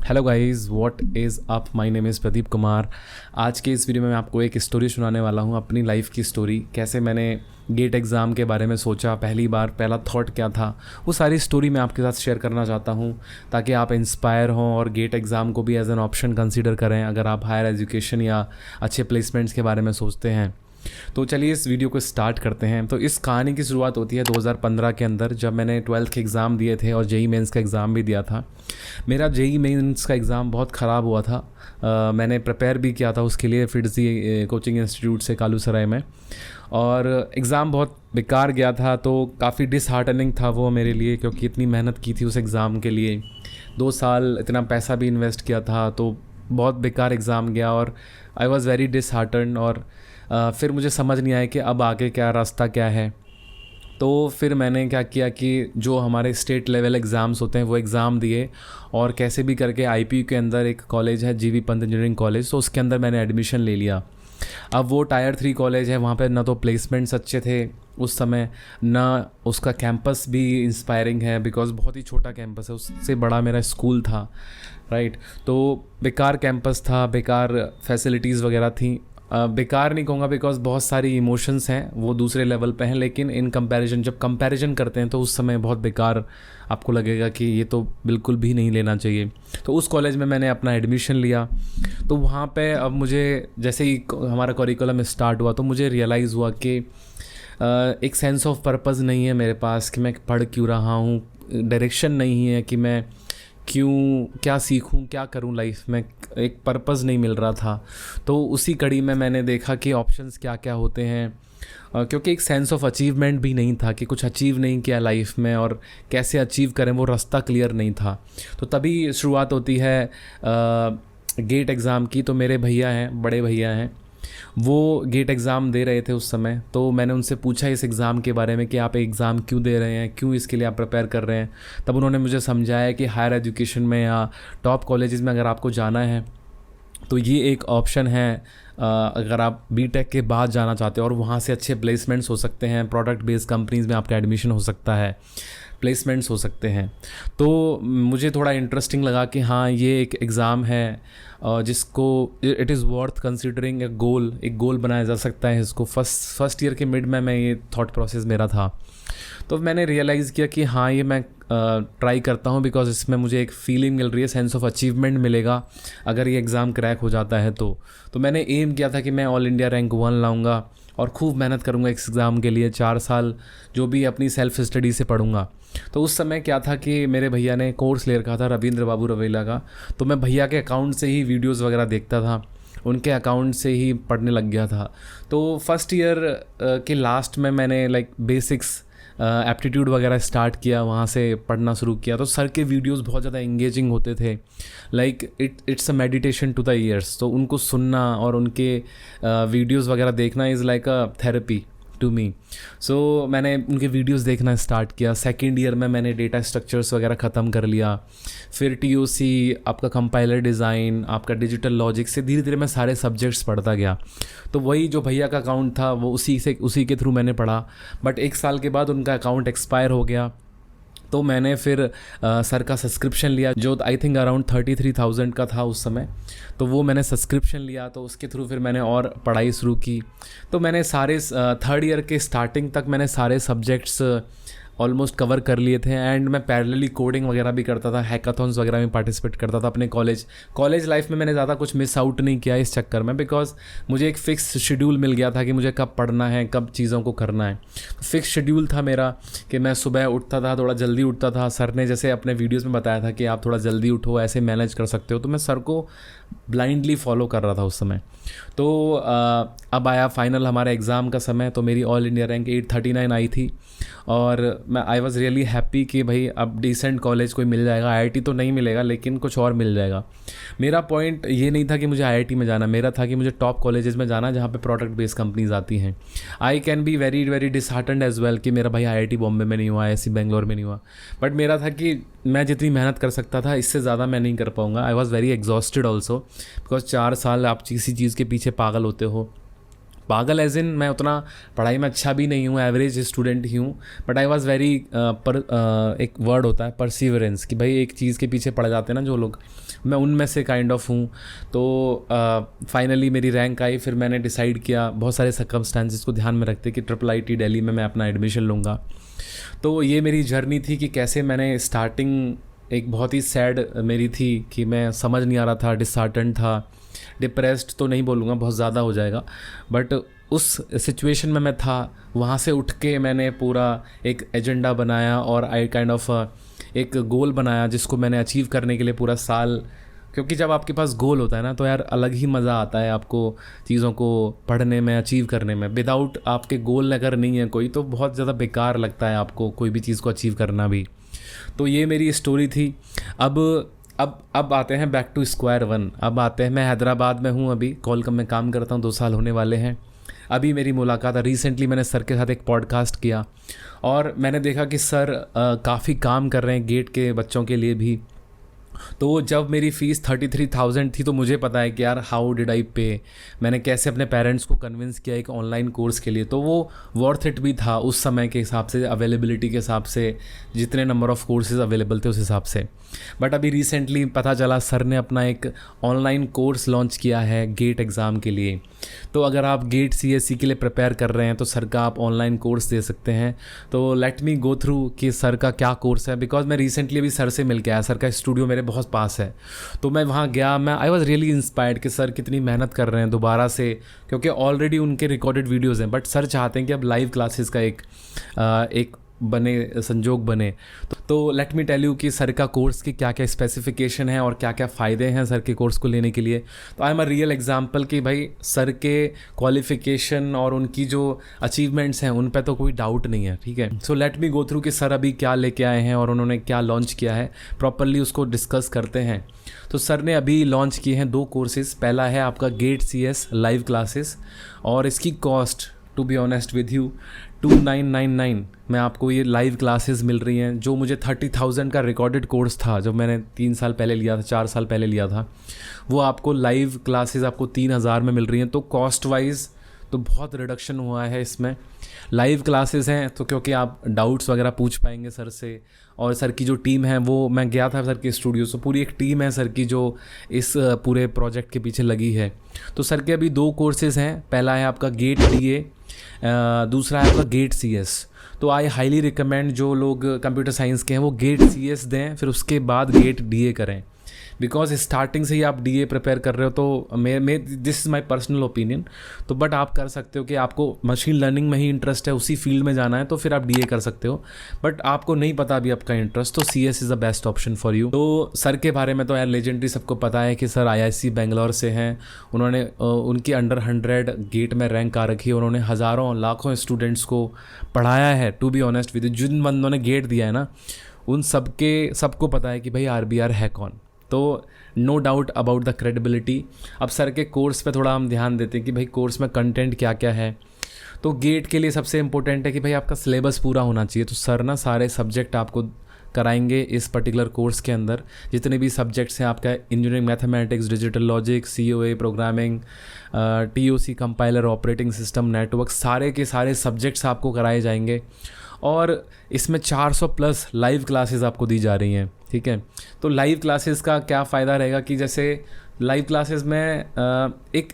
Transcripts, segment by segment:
Hello guys, what is up. My name is Pradeep Kumar. आज के इस वीडियो में मैं आपको एक स्टोरी सुनाने वाला हूँ, अपनी लाइफ की स्टोरी। कैसे मैंने गेट एग्ज़ाम के बारे में सोचा, पहली बार पहला थॉट क्या था, वो सारी स्टोरी मैं आपके साथ शेयर करना चाहता हूँ ताकि आप इंस्पायर हों और गेट एग्ज़ाम को भी एज एन ऑप्शन कंसीडर करें अगर आप हायर एजुकेशन या अच्छे प्लेसमेंट्स के बारे में सोचते हैं। तो चलिए इस वीडियो को स्टार्ट करते हैं। तो इस कहानी की शुरुआत होती है 2015 के अंदर, जब मैंने 12th के एग्ज़ाम दिए थे और जेई मेंस का एग्ज़ाम भी दिया था। मेरा जेई मेंस का एग्ज़ाम बहुत ख़राब हुआ था। मैंने प्रिपेयर भी किया था उसके लिए फिडजी कोचिंग इंस्टीट्यूट से कालूसराय में, और एग्ज़ाम बहुत बेकार गया था। तो काफ़ी डिसहार्टनिंग था वो मेरे लिए, क्योंकि इतनी मेहनत की थी उस एग्ज़ाम के लिए, 2 साल इतना पैसा भी इन्वेस्ट किया था, तो बहुत बेकार एग्ज़ाम गया और आई वॉज़ वेरी डिसहार्टन। और फिर मुझे समझ नहीं आया कि अब आगे क्या रास्ता क्या है। तो फिर मैंने क्या किया कि जो हमारे स्टेट लेवल एग्ज़ाम्स होते हैं वो एग्ज़ाम दिए, और कैसे भी करके आईपीयू के अंदर एक कॉलेज है जीवी पंत इंजीनियरिंग कॉलेज, तो उसके अंदर मैंने एडमिशन ले लिया। अब वो टायर 3 कॉलेज है, वहाँ पे ना तो प्लेसमेंट्स अच्छे थे उस समय, ना उसका कैंपस भी इंस्पायरिंग है, बिकॉज़ बहुत ही छोटा कैंपस है, उससे बड़ा मेरा स्कूल था, राइट। तो बेकार कैंपस था, बेकार फैसिलिटीज़ वगैरह थी। बेकार नहीं कहूँगा बिकॉज़ बहुत सारी इमोशंस हैं वो दूसरे लेवल पे हैं, लेकिन इन कंपैरिजन जब कंपैरिजन करते हैं तो उस समय बहुत बेकार आपको लगेगा कि ये तो बिल्कुल भी नहीं लेना चाहिए। तो उस कॉलेज में मैंने अपना एडमिशन लिया। तो वहाँ पे अब मुझे जैसे ही हमारा करिकुलम स्टार्ट हुआ तो मुझे रियलाइज़ हुआ कि एक सेंस ऑफ पर्पस नहीं है मेरे पास कि मैं पढ़ क्यों रहा हूँ, डायरेक्शन नहीं है कि मैं क्यों, क्या सीखूं, क्या करूं लाइफ में, एक पर्पस नहीं मिल रहा था। तो उसी कड़ी में मैंने देखा कि ऑप्शंस क्या क्या होते हैं, क्योंकि एक सेंस ऑफ अचीवमेंट भी नहीं था कि कुछ अचीव नहीं किया लाइफ में, और कैसे अचीव करें वो रास्ता क्लियर नहीं था। तो तभी शुरुआत होती है गेट एग्ज़ाम की। तो मेरे भैया हैं, बड़े भैया हैं, वो गेट एग्ज़ाम दे रहे थे उस समय। तो मैंने उनसे पूछा इस एग्ज़ाम के बारे में कि आप एग्ज़ाम क्यों दे रहे हैं, क्यों इसके लिए आप प्रिपेयर कर रहे हैं। तब उन्होंने मुझे समझाया कि हायर एजुकेशन में या टॉप कॉलेजेस में अगर आपको जाना है तो ये एक ऑप्शन है। अगर आप बीटेक के बाद जाना चाहते हो और वहाँ से अच्छे प्लेसमेंट्स हो सकते हैं, प्रोडक्ट बेस्ड कंपनीज़ में आपका एडमिशन हो सकता है, प्लेसमेंट्स हो सकते हैं। तो मुझे थोड़ा इंटरेस्टिंग लगा कि हाँ, ये एक एग्ज़ाम है जिसको इट इज़ वर्थ कंसिडरिंग ए गोल, एक गोल बनाया जा सकता है इसको। फर्स्ट ईयर के मिड में मैं ये थॉट प्रोसेस मेरा था। तो मैंने रियलाइज़ किया कि हाँ, ये मैं ट्राई करता हूँ, बिकॉज इसमें मुझे एक फीलिंग मिल रही है, सेंस ऑफ अचीवमेंट मिलेगा अगर ये एग्ज़ाम क्रैक हो जाता है। तो मैंने एम किया था कि मैं ऑल इंडिया रैंक 1 लाऊंगा और खूब मेहनत करूँगा इस एग्ज़ाम के लिए, 4 साल जो भी अपनी सेल्फ स्टडी से पढ़ूंगा। तो उस समय क्या था कि मेरे भैया ने कोर्स ले रखा था रविंद्र बाबू रवेला का, तो मैं भैया के अकाउंट से ही वीडियोज़ वगैरह देखता था, उनके अकाउंट से ही पढ़ने लग गया था। तो फर्स्ट ईयर के लास्ट में मैंने लाइक बेसिक्स एप्टीट्यूड वगैरह स्टार्ट किया, वहाँ से पढ़ना शुरू किया। तो सर के वीडियोस बहुत ज़्यादा एंगेजिंग होते थे, like it's a meditation to the ears. तो उनको सुनना और उनके वीडियोस वगैरह देखना is like a therapy to me. So मैंने उनके वीडियोस देखना स्टार्ट किया। सेकेंड ईयर में मैंने डेटा स्ट्रक्चर्स वगैरह ख़त्म कर लिया। फिर टीओसी, आपका कंपाइलर डिज़ाइन, आपका डिजिटल लॉजिक से धीरे धीरे मैं सारे सब्जेक्ट्स पढ़ता गया। तो वही जो भैया का अकाउंट था वो उसी के थ्रू मैंने पढ़ा। बट 1 साल के बाद उनका अकाउंट एक्सपायर हो गया। तो मैंने फिर सर का सब्सक्रिप्शन लिया, जो आई थिंक अराउंड 33,000 का था उस समय। तो वो मैंने सब्सक्रिप्शन लिया, तो उसके थ्रू फिर मैंने और पढ़ाई शुरू की। तो मैंने सारे थर्ड ईयर के स्टार्टिंग तक मैंने सारे सब्जेक्ट्स ऑलमोस्ट कवर कर लिए थे। एंड मैं पैरेलली कोडिंग वगैरह भी करता था, हैकाथॉन्स वगैरह में पार्टिसिपेट करता था अपने कॉलेज लाइफ में। मैंने ज़्यादा कुछ मिस आउट नहीं किया इस चक्कर में, बिकॉज मुझे एक फ़िक्स शेड्यूल मिल गया था कि मुझे कब पढ़ना है, कब चीज़ों को करना है। फिक्स शेड्यूल था मेरा कि मैं सुबह उठता था, थोड़ा जल्दी उठता था। सर ने जैसे अपने वीडियोज़ में बताया था कि आप थोड़ा जल्दी उठो, ऐसे मैनेज कर सकते हो, तो मैं सर को ब्लाइंडली फॉलो कर रहा था उस समय। तो अब आया फाइनल हमारा एग्ज़ाम का समय। तो मेरी ऑल इंडिया रैंक 839 आई थी, और मैं आई वॉज़ रियली हैप्पी कि भाई अब डिसेंट कॉलेज कोई मिल जाएगा। आईआईटी तो नहीं मिलेगा, लेकिन कुछ और मिल जाएगा। मेरा पॉइंट ये नहीं था कि मुझे आईआईटी में जाना, मेरा था कि मुझे टॉप कॉलेजेस में जाना जहाँ पे प्रोडक्ट बेस्ड कंपनीज आती हैं। I can be very very disheartened as well कि मेरा भाई आईआईटी बॉम्बे में नहीं हुआ, आईआईटी बेंगलोर में नहीं हुआ। बट मेरा था कि मैं जितनी मेहनत कर सकता था इससे ज़्यादा मैं नहीं कर पाऊँगा। I was very exhausted also, because 4 साल आप किसी चीज़ के पीछे पागल होते हो, पागल एज इन मैं उतना पढ़ाई में अच्छा भी नहीं हूँ, एवरेज स्टूडेंट ही हूँ, बट आई वॉज़ वेरी एक वर्ड होता है परसिवरेंस, कि भाई एक चीज़ के पीछे पड़ जाते हैं ना जो लोग, मैं उनमें से काइंड ऑफ हूँ। तो फाइनली मेरी रैंक आई, फिर मैंने डिसाइड किया बहुत सारे सर्कमस्टांसिस को ध्यान में रखते कि IIIT दिल्ली में मैं अपना एडमिशन लूँगा। तो ये मेरी जर्नी थी कि कैसे मैंने स्टार्टिंग, एक बहुत ही सैड मेरी थी कि मैं समझ नहीं आ रहा था, डिसहार्टन था, डिप्रेस्ड तो नहीं बोलूँगा, बहुत ज़्यादा हो जाएगा, बट उस सिचुएशन में मैं था। वहाँ से उठ के मैंने पूरा एक एजेंडा बनाया और आई काइंड ऑफ एक गोल बनाया जिसको मैंने अचीव करने के लिए पूरा साल, क्योंकि जब आपके पास गोल होता है ना तो यार अलग ही मज़ा आता है आपको चीज़ों को पढ़ने में, अचीव करने में। विदाउट आपके गोल अगर नहीं है कोई तो बहुत ज़्यादा बेकार लगता है आपको कोई भी चीज़ को अचीव करना भी। तो ये मेरी स्टोरी थी। अब आते हैं बैक टू स्क्वायर वन। अब आते हैं, मैं हैदराबाद में हूँ अभी, कॉलकम में काम करता हूँ, 2 साल होने वाले हैं। अभी मेरी मुलाकात है, रिसेंटली मैंने सर के साथ एक पॉडकास्ट किया और मैंने देखा कि सर काफ़ी काम कर रहे हैं गेट के बच्चों के लिए भी। तो जब मेरी फ़ीस 33,000 थी तो मुझे पता है कि यार हाउ डिड आई पे, मैंने कैसे अपने पेरेंट्स को कन्विंस किया एक ऑनलाइन कोर्स के लिए। तो वो वर्थ इट भी था उस समय के हिसाब से, अवेलेबिलिटी के हिसाब से, जितने नंबर ऑफ़ कोर्सेज़ अवेलेबल थे उस हिसाब से। बट अभी रिसेंटली पता चला सर ने अपना एक ऑनलाइन कोर्स लॉन्च किया है गेट एग्ज़ाम के लिए। तो अगर आप गेट CSE के लिए प्रिपेयर कर रहे हैं तो सर का आप ऑनलाइन कोर्स दे सकते हैं। तो लेट मी गो थ्रू कि सर का क्या कोर्स है, बिकॉज मैं रिसेंटली अभी सर से मिल के आया, सर का स्टूडियो मेरे बहुत पास है। तो मैं वहाँ गया, मैं आई वॉज़ रियली इंस्पायर्ड कि सर कितनी मेहनत कर रहे हैं दोबारा से, क्योंकि ऑलरेडी उनके रिकॉर्डेड वीडियोज़ हैं, बट सर चाहते हैं कि अब लाइव क्लासेस का एक बने, संजोग बने। तो लेट मी टेल यू कि सर का कोर्स की क्या क्या स्पेसिफिकेशन है और क्या क्या फ़ायदे हैं सर के कोर्स को लेने के लिए। तो I am a real example कि भाई सर के क्वालिफ़िकेशन और उनकी जो अचीवमेंट्स हैं उन पे तो कोई डाउट नहीं है, ठीक है। So let me go through कि सर अभी क्या लेके आए हैं और उन्होंने क्या लॉन्च किया है, प्रॉपरली उसको डिस्कस करते हैं। तो सर ने अभी लॉन्च किए हैं 2 कोर्सेज़। पहला है आपका गेट CS लाइव क्लासेस, और इसकी cost to be honest with you 2999 में आपको ये लाइव क्लासेस मिल रही हैं। जो मुझे 30,000 का रिकॉर्डेड कोर्स था जब मैंने 3 साल पहले लिया था, 4 साल पहले लिया था, वो आपको लाइव क्लासेस आपको 3000 में मिल रही हैं। तो कॉस्ट वाइज तो बहुत रिडक्शन हुआ है इसमें। लाइव क्लासेस हैं तो क्योंकि आप डाउट्स वगैरह पूछ पाएंगे सर से, और सर की जो टीम है वो, मैं गया था सर के स्टूडियो, से पूरी एक टीम है सर की जो इस पूरे प्रोजेक्ट के पीछे लगी है। तो सर के अभी 2 कोर्सेज़ हैं। पहला है आपका गेट DA, दूसरा है आपका गेट CS। तो आई हाईली रिकमेंड जो लोग कंप्यूटर साइंस के हैं वो गेट CS दें, फिर उसके बाद गेट DA करें, बिकॉज स्टार्टिंग से ही आप DA प्रिपेयर कर रहे हो तो मैं this is my personal opinion. तो बट आप कर सकते हो कि आपको मशीन लर्निंग में ही इंटरेस्ट है, उसी फील्ड में जाना है, तो फिर आप DA कर सकते हो। बट आपको नहीं पता अभी आपका इंटरेस्ट, तो CS is the best option for you. तो सर के बारे में तो यार लेजेंडरी सबको पता है कि सर IIC बेंगलोर से हैं। उन्होंने उनकी अंडर 100 गेट में रैंक आ रखी है। उन्होंने हज़ारों लाखों स्टूडेंट्स को पढ़ाया है। टू बी ऑनेस्ट विद, जिन बंदों ने गेट दिया है ना उन सबको पता है कि भाई RBR है कौन। तो no doubt about the credibility. अब सर के कोर्स पे थोड़ा हम ध्यान देते हैं कि भाई कोर्स में कंटेंट क्या क्या है। तो गेट के लिए सबसे इम्पोर्टेंट है कि भाई आपका सिलेबस पूरा होना चाहिए। तो सर ना सारे सब्जेक्ट आपको कराएंगे इस पर्टिकुलर कोर्स के अंदर। जितने भी सब्जेक्ट्स हैं आपका engineering mathematics, digital logic, COA programming, TOC compiler, operating system, network, सारे के सारे सब्जेक्ट्स आपको कराए जाएंगे। और इसमें 400 प्लस लाइव क्लासेस आपको दी जा रही हैं, ठीक है। तो लाइव क्लासेस का क्या फ़ायदा रहेगा कि जैसे लाइव क्लासेस में एक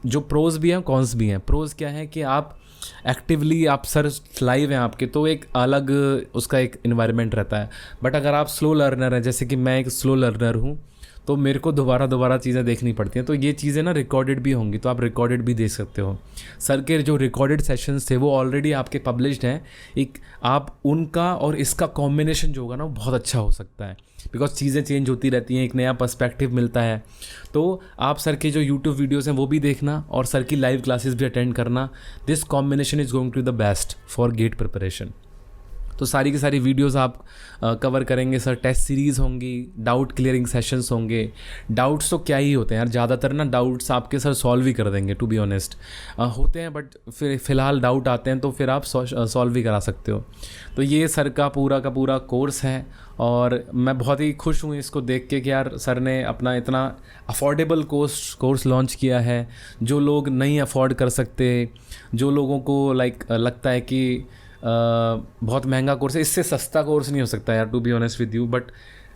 जो प्रोज भी हैं कॉन्स भी हैं। प्रोज क्या है कि आप एक्टिवली आप सर लाइव हैं आपके, तो एक अलग उसका एक इन्वायरमेंट रहता है। बट अगर आप स्लो लर्नर हैं, जैसे कि मैं एक स्लो लर्नर हूँ, तो मेरे को दोबारा चीज़ें देखनी पड़ती हैं। तो ये चीज़ें ना रिकॉर्डेड भी होंगी, तो आप रिकॉर्डेड भी देख सकते हो। सर के जो रिकॉर्डेड सेशंस थे वो ऑलरेडी आपके पब्लिश्ड हैं। एक आप उनका और इसका कॉम्बिनेशन जो होगा ना वो बहुत अच्छा हो सकता है, बिकॉज चीज़ें चेंज होती रहती हैं, एक नया पर्सपेक्टिव मिलता है। तो आप सर के जो यूट्यूब वीडियोज़ हैं वो भी देखना और सर की लाइव क्लासेस भी अटेंड करना। This combination is going to the best for GATE preparation. तो सारी की सारी वीडियोस आप कवर करेंगे सर। टेस्ट सीरीज़ होंगी, डाउट क्लियरिंग सेशंस होंगे। डाउट्स तो क्या ही होते हैं यार, ज़्यादातर ना डाउट्स आपके सर सॉल्व ही कर देंगे, टू बी ऑनेस्ट। होते हैं बट फिर फ़िलहाल डाउट आते हैं तो फिर आप सॉल्व भी करा सकते हो। तो ये सर का पूरा कोर्स है और मैं बहुत ही खुश हूँ इसको देख के कि यार सर ने अपना इतना अफोर्डेबल कोर्स लॉन्च किया है। जो लोग नहीं अफोर्ड कर सकते, जो लोगों को लगता है कि बहुत महंगा कोर्स है, इससे सस्ता कोर्स नहीं हो सकता यार, to be honest with you. But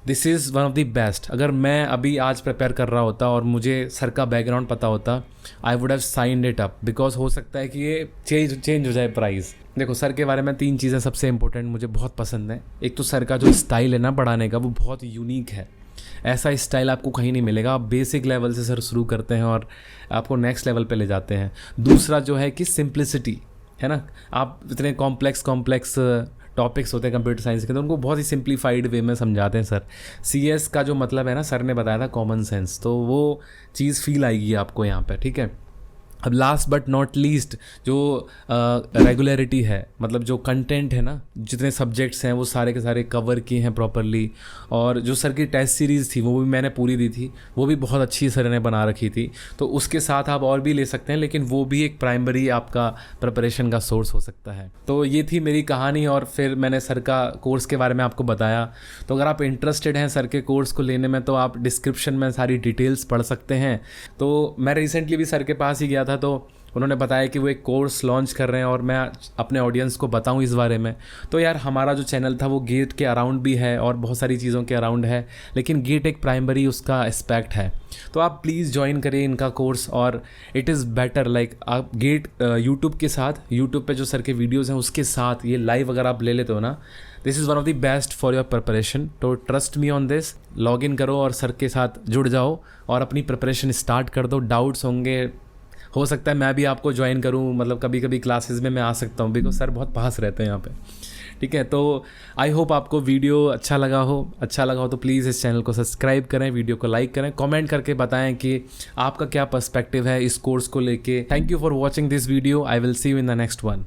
this is one of the best. अगर मैं अभी आज प्रिपेयर कर रहा होता और मुझे सर का बैकग्राउंड पता होता, I would have signed it up, because हो सकता है कि ये चेंज हो जाए प्राइस। देखो सर के बारे में 3 चीज़ें सबसे इंपॉर्टेंट मुझे बहुत पसंद है। एक तो सर का जो स्टाइल है ना पढ़ाने का, वो बहुत यूनिक है। ऐसा स्टाइल आपको कहीं नहीं मिलेगा। आप बेसिक लेवल से सर शुरू करते हैं और आपको नेक्स्ट लेवल पे ले जाते हैं। दूसरा जो है कि सिंप्लिसिटी है ना, आप इतने कॉम्प्लेक्स टॉपिक्स होते हैं कंप्यूटर साइंस के, तो उनको बहुत ही सिंप्लीफाइड वे में समझाते हैं सर। CS का जो मतलब है ना, सर ने बताया था कॉमन सेंस, तो वो चीज़ फील आएगी आपको यहाँ पे, ठीक है। अब लास्ट बट नॉट लीस्ट जो रेगुलरिटी है, मतलब जो कंटेंट है ना, जितने सब्जेक्ट्स हैं वो सारे के सारे कवर किए हैं प्रॉपरली। और जो सर की टेस्ट सीरीज़ थी वो भी मैंने पूरी दी थी, वो भी बहुत अच्छी सर ने बना रखी थी। तो उसके साथ आप और भी ले सकते हैं, लेकिन वो भी एक प्राइमरी आपका प्रिपरेशन का सोर्स हो सकता है। तो ये थी मेरी कहानी और फिर मैंने सर का कोर्स के बारे में आपको बताया। तो अगर आप इंटरेस्टेड हैं सर के कोर्स को लेने में, तो आप डिस्क्रिप्शन में सारी डिटेल्स पढ़ सकते हैं। तो मैं रिसेंटली भी सर के पास ही गया था, तो उन्होंने बताया कि वो एक कोर्स लॉन्च कर रहे हैं और मैं अपने ऑडियंस को बताऊं इस बारे में। तो यार हमारा जो चैनल था वो गेट के अराउंड भी है और बहुत सारी चीज़ों के अराउंड है, लेकिन गेट एक प्राइमरी उसका एस्पेक्ट है। तो आप प्लीज़ ज्वाइन करें इनका कोर्स और इट इज़ बेटर। आप गेट यूट्यूब के साथ, यूट्यूब पे जो सर के वीडियोज़ हैं उसके साथ ये लाइव अगर आप ले लेते हो ना, this is one of the best for your preparation. तो trust me on this, log in करो और सर के साथ जुड़ जाओ और अपनी प्रिपरेशन स्टार्ट कर दो। डाउट्स होंगे, हो सकता है मैं भी आपको ज्वाइन करूं, मतलब कभी कभी क्लासेस में मैं आ सकता हूं, बिकॉज सर बहुत पास रहते हैं यहाँ पे, ठीक है। तो आई होप आपको वीडियो अच्छा लगा हो तो प्लीज़ इस चैनल को सब्सक्राइब करें, वीडियो को लाइक करें, कमेंट करके बताएं कि आपका क्या पर्सपेक्टिव है इस कोर्स को लेके। Thank you for watching this video. I will see you in the next one.